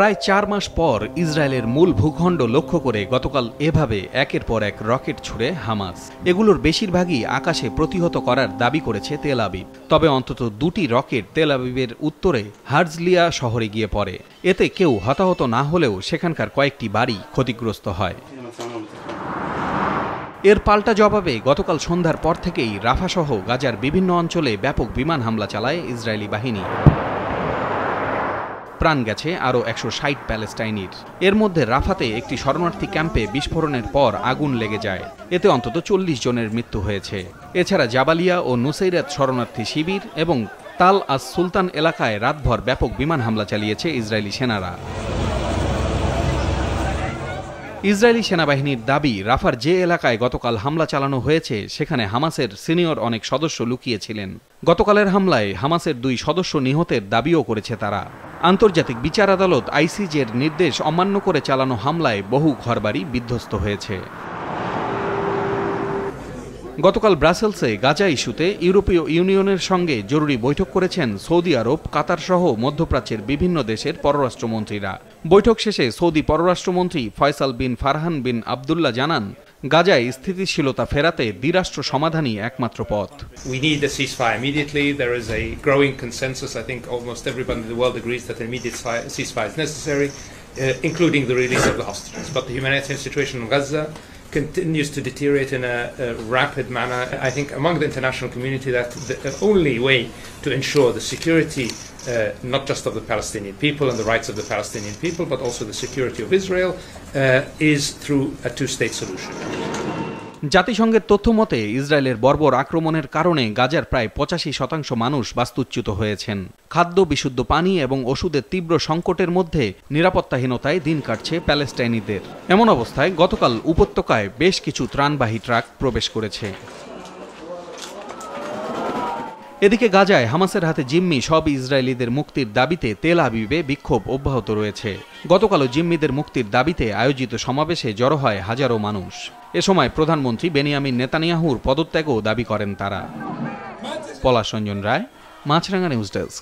প্রায় ৪ মাস পর ইসরায়েলের মূল ভূখণ্ড লক্ষ্য করে গতকাল এভাবে একের পর এক রকেট ছুড়ে হামাস। এগুলোর বেশিরভাগই আকাশে প্রতিহত করার দাবি করেছে তেল আবিব। তবে অন্তত দুটি রকেট তেল আবিবের উত্তরে হার্জলিয়া শহরে গিয়ে পড়ে। এতে কেউ হতাহত না হলেও সেখানকার কয়েকটি বাড়ি ক্ষতিগ্রস্ত হয়। এর পাল্টা জবাবে গতকাল সন্ধ্যার পর থেকেই রাফাসহ গাজার বিভিন্ন অঞ্চলে ব্যাপক বিমান হামলা চালায় ইসরায়েলি বাহিনী। প্রাণ গেছে আরও ১৬০ প্যালেস্টাইনির। এর মধ্যে রাফাতে একটি শরণার্থী ক্যাম্পে বিস্ফোরণের পর আগুন লেগে যায়। এতে অন্তত ৪০ জনের মৃত্যু হয়েছে। এছাড়া জাবালিয়া ও নুসাইরাত শরণার্থী শিবির এবং তাল আস সুলতান এলাকায় রাতভর ব্যাপক বিমান হামলা চালিয়েছে ইসরায়েলি সেনারা। ইসরায়েলি সেনাবাহিনীর দাবি, রাফার যে এলাকায় গতকাল হামলা চালানো হয়েছে সেখানে হামাসের সিনিয়র অনেক সদস্য লুকিয়েছিলেন। গতকালের হামলায় হামাসের ২ সদস্য নিহতের দাবিও করেছে তারা। আন্তর্জাতিক বিচার আদালত আইসিজের নির্দেশ অমান্য করে চালানো হামলায় বহু ঘরবাড়ি বিধ্বস্ত হয়েছে। গতকাল ব্রাসেলসে গাজা ইস্যুতে ইউরোপীয় ইউনিয়নের সঙ্গে জরুরি বৈঠক করেছেন সৌদি আরব, কাতার সহ মধ্যপ্রাচ্যের বিভিন্ন দেশের পররাষ্ট্রমন্ত্রীরা। বৈঠক শেষে সৌদি পররাষ্ট্রমন্ত্রী ফয়সাল বিন ফারহান বিন আবদুল্লাহ জানান, গাজায় স্থিতিশীলতা ফেরাতে দ্বিরাষ্ট্র সমাধানই একমাত্র পথ। We need a ceasefire immediately. There is a growing consensus. I think almost everybody in the world agrees that an immediate ceasefire is necessary, including the release of the hostages. But the humanitarian situation in Gaza continues to deteriorate in a rapid manner. I think among the international community that the only way to ensure the security not just of the Palestinian people and the rights of the Palestinian people, but also the security of Israel is through a two-state solution. জাতিসংঘের তথ্য মতে ইসরায়েলের বর্বর আক্রমণের কারণে গাজার প্রায় ৮৫% মানুষ বাস্তুচ্যুত হয়েছেন। খাদ্য, বিশুদ্ধ পানি এবং ওষুধের তীব্র সংকটের মধ্যে নিরাপত্তাহীনতায় দিন কাটছে প্যালেস্টাইনিদের। এমন অবস্থায় গতকাল উপত্যকায় বেশ কিছু ত্রাণবাহী ট্রাক প্রবেশ করেছে। এদিকে গাজায় হামাসের হাতে জিম্মি সব ইসরায়েলিদের মুক্তির দাবিতে তেল আবিবে বিক্ষোভ অব্যাহত রয়েছে। গতকালও জিম্মিদের মুক্তির দাবিতে আয়োজিত সমাবেশে জড়ো হয় হাজারো মানুষ। এ সময় প্রধানমন্ত্রী বেনিয়ামিন নেতানিয়াহুর পদত্যাগও দাবি করেন তারা। পলাশ রঞ্জন রায়, মাছরাঙা নিউজ ডেস্ক।